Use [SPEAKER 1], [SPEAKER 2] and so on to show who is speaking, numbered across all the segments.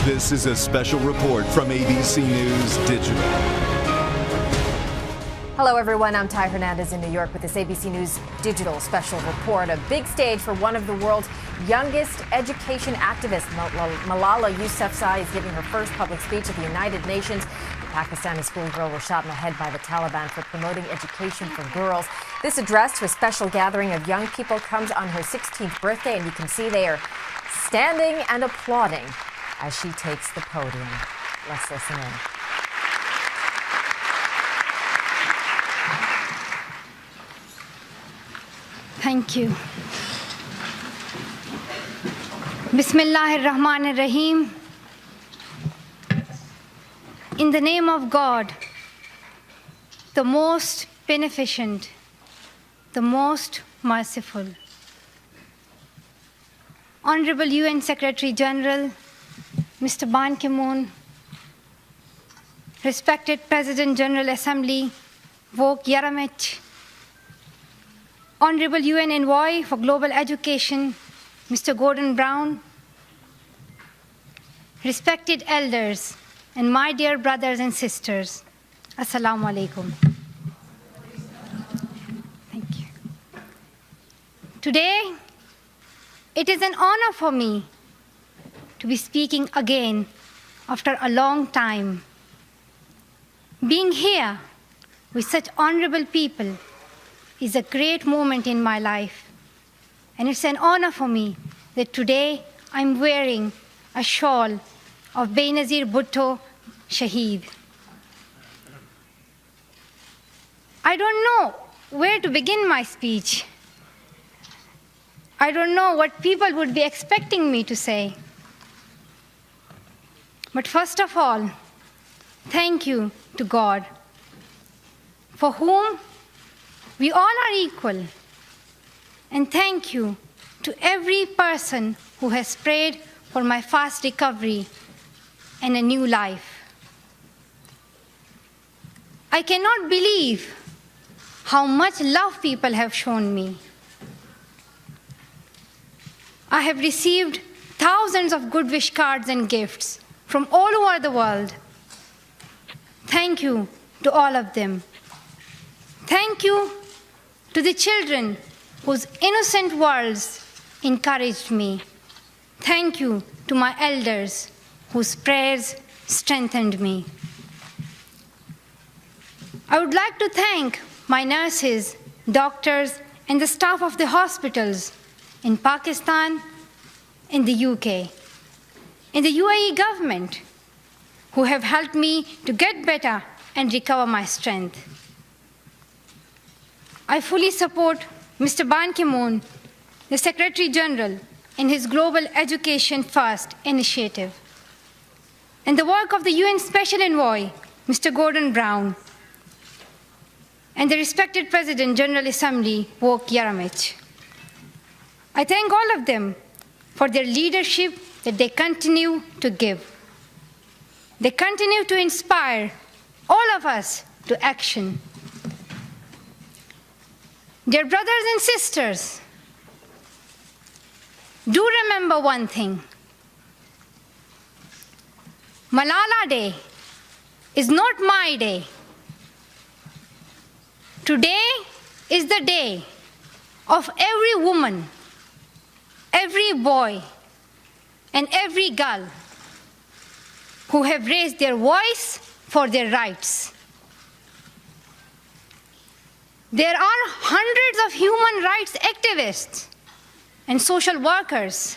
[SPEAKER 1] This is a special report from ABC News Digital.
[SPEAKER 2] Hello, everyone. I'm Ty Hernandez in New York with this ABC News Digital special report. A big stage for one of the world's youngest education activists. Malala Yousafz is giving her first public speech at the United Nations. The Pakistani schoolgirl was shot in the head by the Taliban for promoting education for girls. This address to a special gathering of young people comes on her 16th birthday, and you can see they are standing and applauding as she takes the podium. Let's listen in.
[SPEAKER 3] Thank you. Bismillahir-Rahmanir-Rahim. In the name of God, the most beneficent, the most merciful. Honorable UN Secretary General, Mr. Ban Ki-moon, respected President General Assembly, Vok Yaramich, Honorable UN Envoy for Global Education, Mr. Gordon Brown, respected elders, and my dear brothers and sisters, Assalamu alaikum. Thank you. Today, it is an honor for me to be speaking again after a long time. Being here with such honorable people is a great moment in my life. And it's an honor for me that today I'm wearing a shawl of Benazir Bhutto Shaheed. I don't know where to begin my speech. I don't know what people would be expecting me to say. But first of all, thank you to God, for whom we all are equal. And thank you to every person who has prayed for my fast recovery and a new life. I cannot believe how much love people have shown me. I have received thousands of good wish cards and gifts from all over the world. Thank you to all of them. Thank you to the children whose innocent words encouraged me. Thank you to my elders whose prayers strengthened me. I would like to thank my nurses, doctors, and the staff of the hospitals in Pakistan, in the UK, in the UAE government, who have helped me to get better and recover my strength. I fully support Mr. Ban Ki-moon, the Secretary General, in his Global Education First initiative, and the work of the UN Special Envoy, Mr. Gordon Brown, and the respected President General Assembly, Vok Yaramich. I thank all of them for their leadership that they continue to give. They continue to inspire all of us to action. Dear brothers and sisters, do remember one thing. Malala Day is not my day. Today is the day of every woman, every boy, and every girl who have raised their voice for their rights. There are hundreds of human rights activists and social workers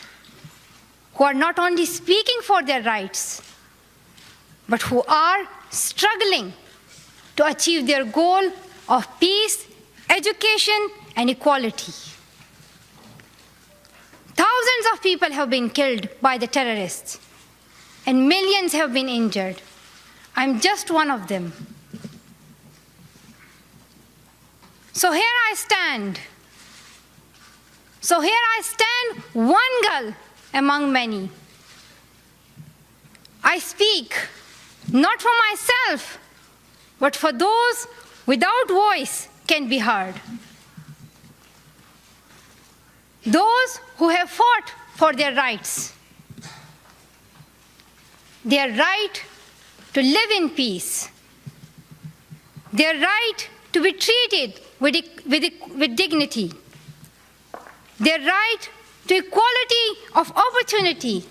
[SPEAKER 3] who are not only speaking for their rights, but who are struggling to achieve their goal of peace, education, and equality. Thousands of people have been killed by the terrorists, and millions have been injured. I'm just one of them. So here I stand. One girl among many. I speak not for myself, but for those without voice can be heard. Those who have fought for their rights. their right to live in peace, their right to be treated with dignity, their right to equality of opportunity,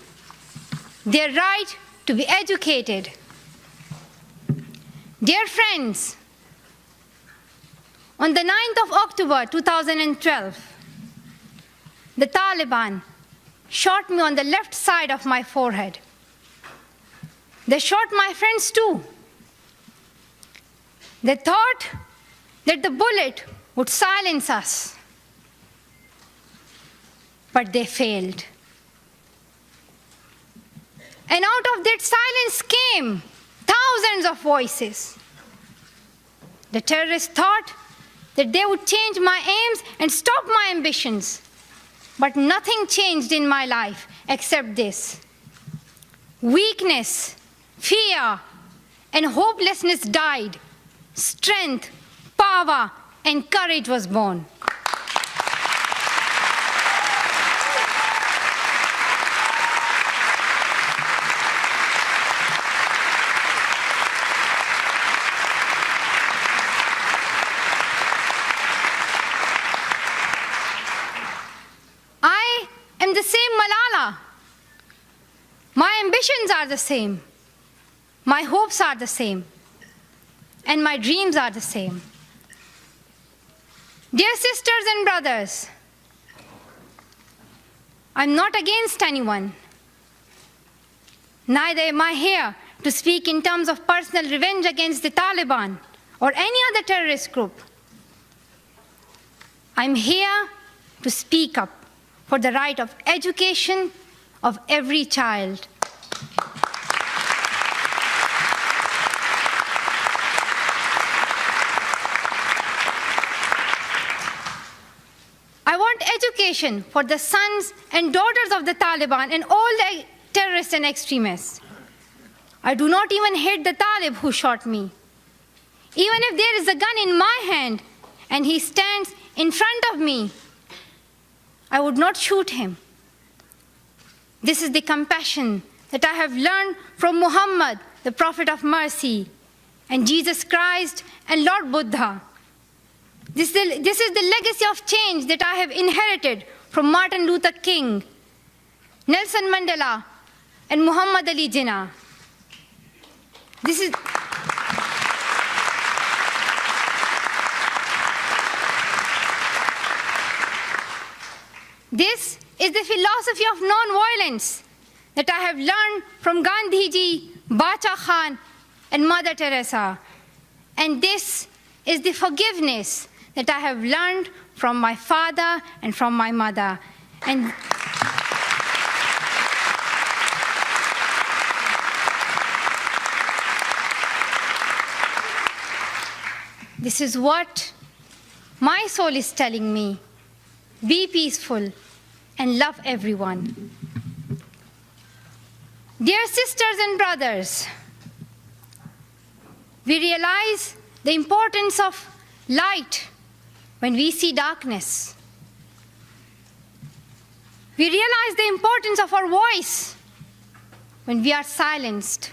[SPEAKER 3] their right to be educated. Dear friends, on the 9th of October 2012, the Taliban shot me on the left side of my forehead. They shot my friends too. They thought that the bullet would silence us, but they failed. And out of that silence came thousands of voices. The terrorists thought that they would change my aims and stop my ambitions. But nothing changed in my life except this. Weakness, fear, and hopelessness died. Strength, power, and courage was born. I am the same Malala. My ambitions are the same. My hopes are the same. And my dreams are the same. Dear sisters and brothers, I'm not against anyone. Neither am I here to speak in terms of personal revenge against the Taliban or any other terrorist group. I'm here to speak up for the right of education of every child. I want education for the sons and daughters of the Taliban and all the terrorists and extremists. I do not even hate the Talib who shot me. Even if there is a gun in my hand and he stands in front of me, I would not shoot him. This is the compassion that I have learned from Muhammad, the Prophet of Mercy, and Jesus Christ and Lord Buddha. This is the legacy of change that I have inherited from Martin Luther King, Nelson Mandela, and Muhammad Ali Jinnah. This is the philosophy of non-violence that I have learned from Gandhiji, Bacha Khan, and Mother Teresa. And this is the forgiveness that I have learned from my father and from my mother. And this is what my soul is telling me. Be peaceful and love everyone. Dear sisters and brothers, we realize the importance of light when we see darkness. We realize the importance of our voice when we are silenced.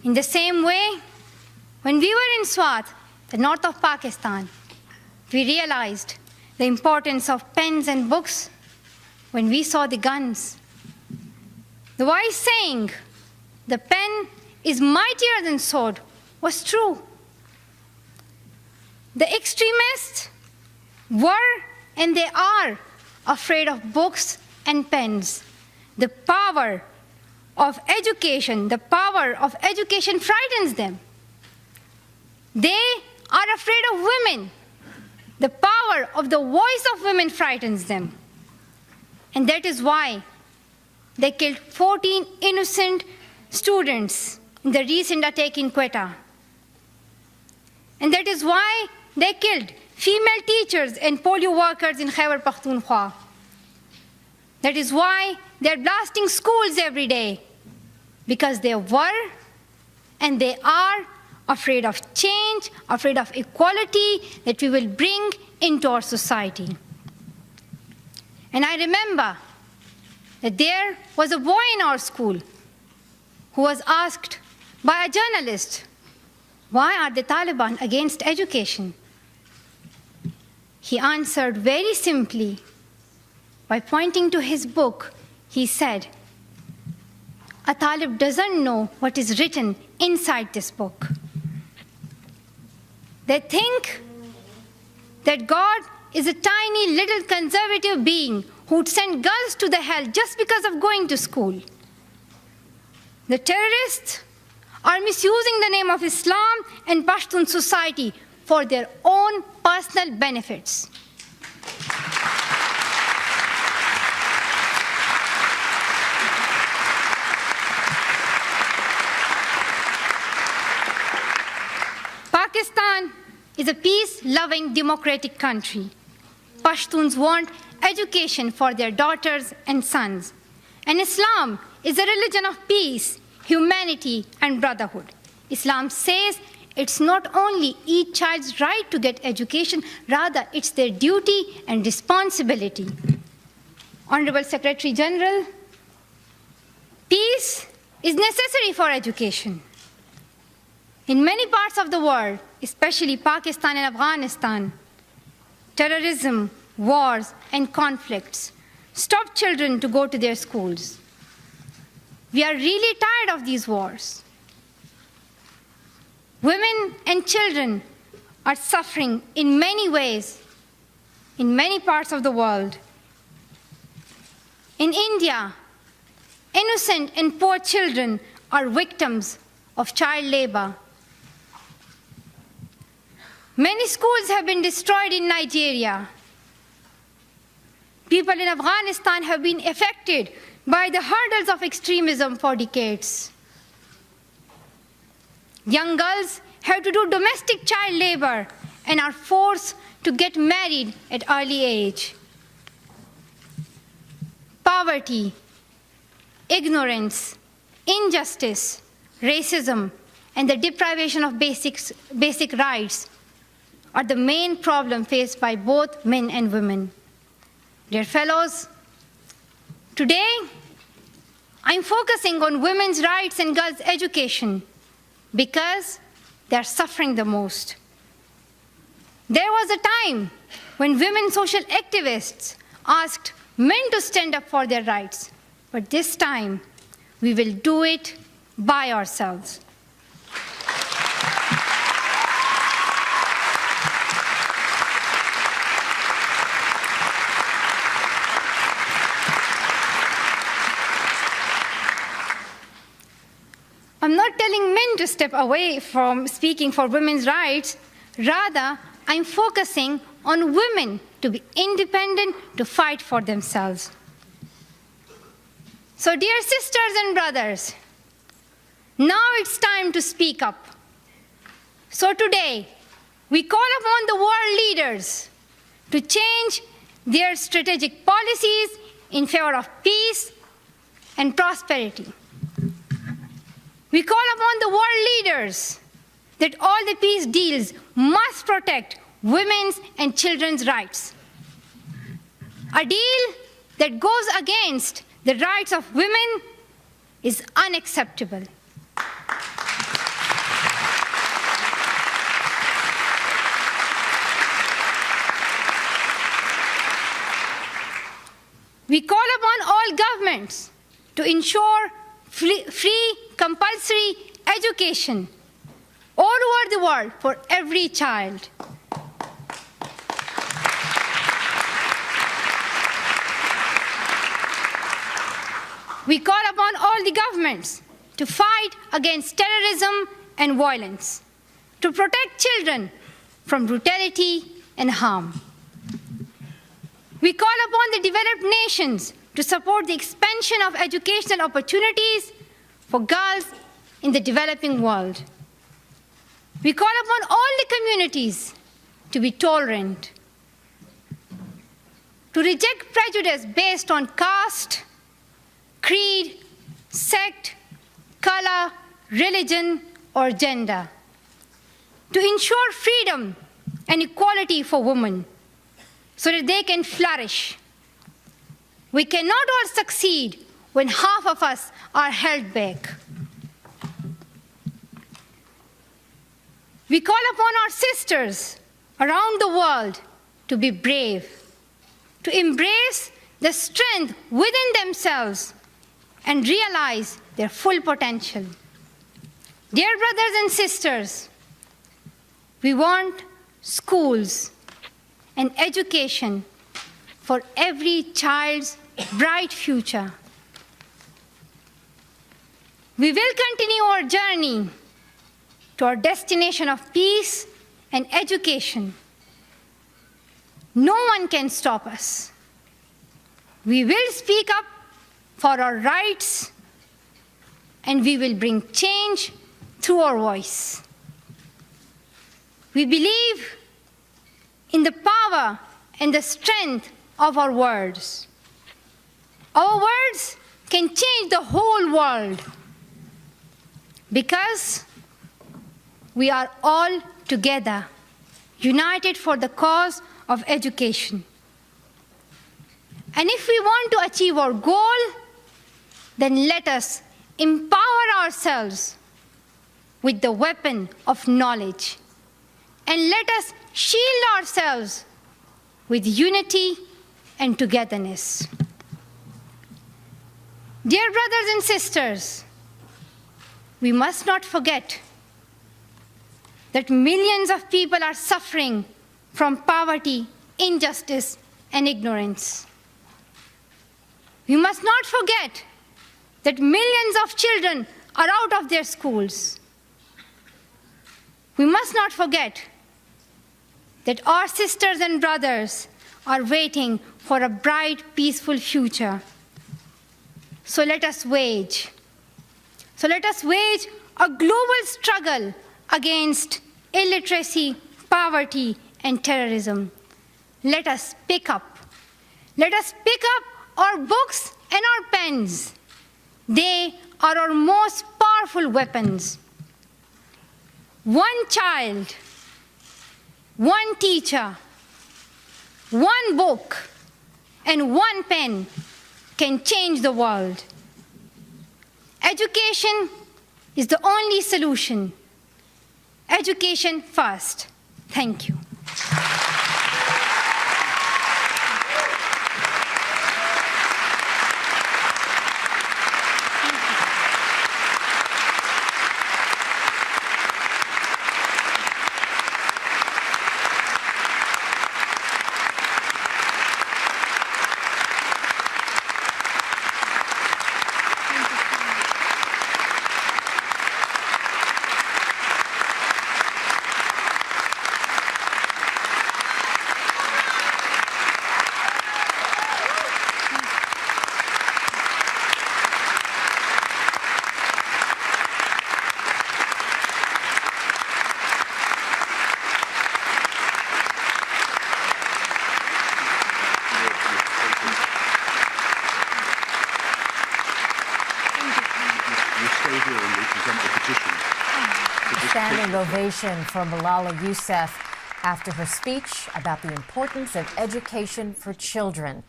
[SPEAKER 3] In the same way, when we were in Swat, the north of Pakistan, we realized the importance of pens and books when we saw the guns. The wise saying, "The pen is mightier than sword," was true. The extremists were and they are afraid of books and pens. The power of education frightens them. They are afraid of women. The power of the voice of women frightens them. And that is why they killed 14 innocent students in the recent attack in Quetta. And that is why they killed female teachers and polio workers in Khyber Pakhtunkhwa. That is why they're blasting schools every day, because they were and they are afraid of change, afraid of equality that we will bring into our society. And I remember that there was a boy in our school who was asked by a journalist, "Why are the Taliban against education?" He answered very simply by pointing to his book. He said, "A Talib doesn't know what is written inside this book. They think that God is a tiny little conservative being who'd send girls to the hell just because of going to school. The terrorists are misusing the name of Islam and Pashtun society for their own personal benefits." Pakistan is a peace-loving, democratic country. Pashtuns want education for their daughters and sons. And Islam is a religion of peace, humanity, and brotherhood. Islam says it's not only each child's right to get education, rather it's their duty and responsibility. Honorable Secretary General, peace is necessary for education. In many parts of the world, especially Pakistan and Afghanistan, terrorism, wars, and conflicts stop children to go to their schools. We are really tired of these wars. Women and children are suffering in many ways in many parts of the world. In India, innocent and poor children are victims of child labor. Many schools have been destroyed in Nigeria. People in Afghanistan have been affected by the hurdles of extremism for decades. Young girls have to do domestic child labor and are forced to get married at early age. Poverty, ignorance, injustice, racism, and the deprivation of basic rights are the main problem faced by both men and women. Dear fellows, today I'm focusing on women's rights and girls' education because they're suffering the most. There was a time when women social activists asked men to stand up for their rights, but this time we will do it by ourselves. I'm not telling men to step away from speaking for women's rights. Rather, I'm focusing on women to be independent, to fight for themselves. So, dear sisters and brothers, now it's time to speak up. So today, we call upon the world leaders to change their strategic policies in favor of peace and prosperity. We call upon the world leaders that all the peace deals must protect women's and children's rights. A deal that goes against the rights of women is unacceptable. We call upon all governments to ensure free, compulsory education all over the world for every child. We call upon all the governments to fight against terrorism and violence, to protect children from brutality and harm. We call upon the developed nations to support the expansion of educational opportunities for girls in the developing world. We call upon all the communities to be tolerant, to reject prejudice based on caste, creed, sect, color, religion, or gender, to ensure freedom and equality for women so that they can flourish. We cannot all succeed when half of us are held back. We call upon our sisters around the world to be brave, to embrace the strength within themselves and realize their full potential. Dear brothers and sisters, we want schools and education for every child's bright future. We will continue our journey to our destination of peace and education. No one can stop us. We will speak up for our rights, and we will bring change through our voice. We believe in the power and the strength of our words. Our words can change the whole world because we are all together, united for the cause of education. And if we want to achieve our goal, then let us empower ourselves with the weapon of knowledge. And let us shield ourselves with unity and togetherness. Dear brothers and sisters, we must not forget that millions of people are suffering from poverty, injustice, and ignorance. We must not forget that millions of children are out of their schools. We must not forget that our sisters and brothers are waiting for a bright, peaceful future. So let us wage a global struggle against illiteracy, poverty, and terrorism. Let us pick up our books and our pens. They are our most powerful weapons. One child, one teacher, one book, and one pen can change the world. Education is the only solution. Education first. Thank you.
[SPEAKER 2] Standing ovation for Malala Yousafz after her speech about the importance of education for children.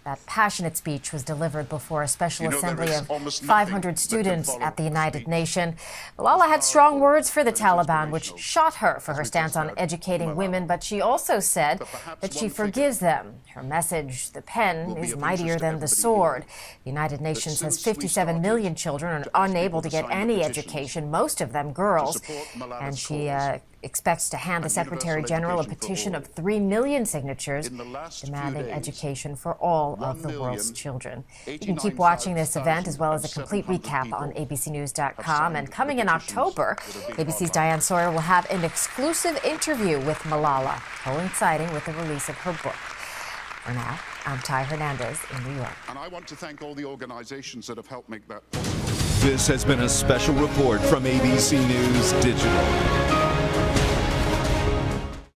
[SPEAKER 2] That passionate speech was delivered before a special assembly of 500 students at the United Nations. Malala had strong words for the Taliban, which shot her for her stance on educating women, but she also said that she forgives them. Her message, the pen is mightier than the sword. The United Nations says 57 million children are unable to get any education, most of them girls. And she expects to hand the Secretary General a petition of 3 million signatures demanding education for all of the world's children. You can keep watching this event as well as a complete recap on abcnews.com. And coming in October, ABC's Diane Sawyer will have an exclusive interview with Malala, coinciding with the release of her book. For now, I'm Ty Hernandez in New York.
[SPEAKER 4] And I want to thank all the organizations that have helped make that.
[SPEAKER 1] This has been a special report from ABC News Digital.